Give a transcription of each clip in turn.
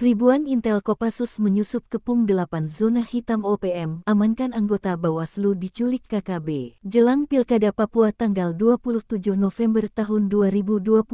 Ribuan Intel Kopassus menyusup kepung 8 zona hitam OPM, amankan anggota Bawaslu diculik KKB. Jelang Pilkada Papua tanggal 27 November tahun 2024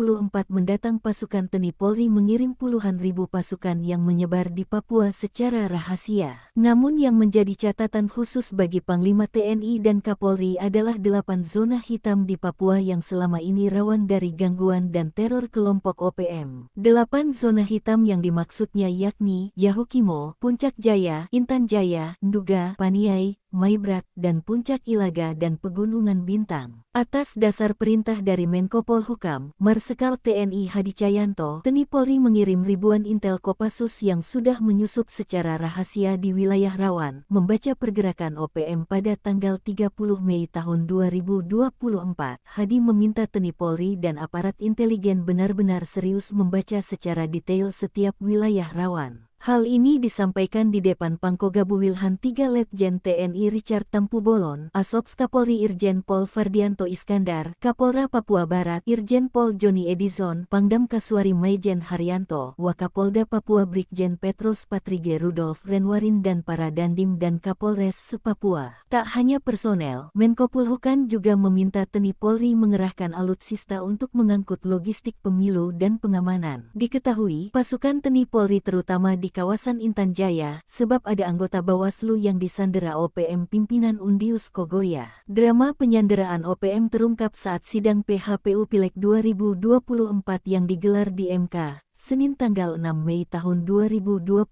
mendatang, pasukan TNI Polri mengirim puluhan ribu pasukan yang menyebar di Papua secara rahasia. Namun yang menjadi catatan khusus bagi Panglima TNI dan Kapolri adalah 8 zona hitam di Papua yang selama ini rawan dari gangguan dan teror kelompok OPM. 8 zona hitam yang dimaksudnya yakni Yahukimo, Puncak Jaya, Intan Jaya, Nduga, Paniai, Maibrat, dan Puncak Ilaga dan Pegunungan Bintang. Atas dasar perintah dari Menko Polhukam, Marsikal TNI Hadi Cahyanto, TNI Polri mengirim ribuan Intel Kopassus yang sudah menyusup secara rahasia di wilayah rawan. Membaca pergerakan OPM pada tanggal 30 Mei tahun 2024, Hadi meminta TNI Polri dan aparat intelijen benar-benar serius membaca secara detail setiap wilayah rawan. Hal ini disampaikan di depan Pangkogabu Wilhan 3 Letjen TNI Richard Tampu Bolon, Asops Kapolri Irjen Pol Fardianto Iskandar, Kapolra Papua Barat Irjen Pol Joni Edison, Pangdam Kaswari Maijen Haryanto, Wakapolda Papua Brigjen Petrus Patrige Rudolf Renwarin dan para Dandim dan Kapolres se-Papua. Tak hanya personel, Menko Polhukam juga meminta TNI Polri mengerahkan alutsista untuk mengangkut logistik pemilu dan pengamanan. Diketahui, pasukan TNI Polri terutama di kawasan Intan Jaya, sebab ada anggota Bawaslu yang disandera OPM pimpinan Undius Kogoya. Drama penyanderaan OPM terungkap saat sidang PHPU Pileg 2024 yang digelar di MK, Senin tanggal 6 Mei tahun 2024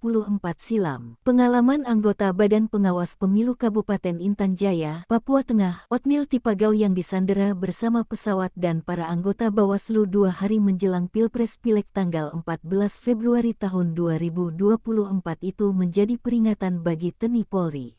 silam. Pengalaman anggota Badan Pengawas Pemilu Kabupaten Intan Jaya, Papua Tengah, Otnil Tipagau yang disandera bersama pesawat dan para anggota Bawaslu 2 hari menjelang Pilpres Pileg tanggal 14 Februari tahun 2024 itu menjadi peringatan bagi TNI Polri.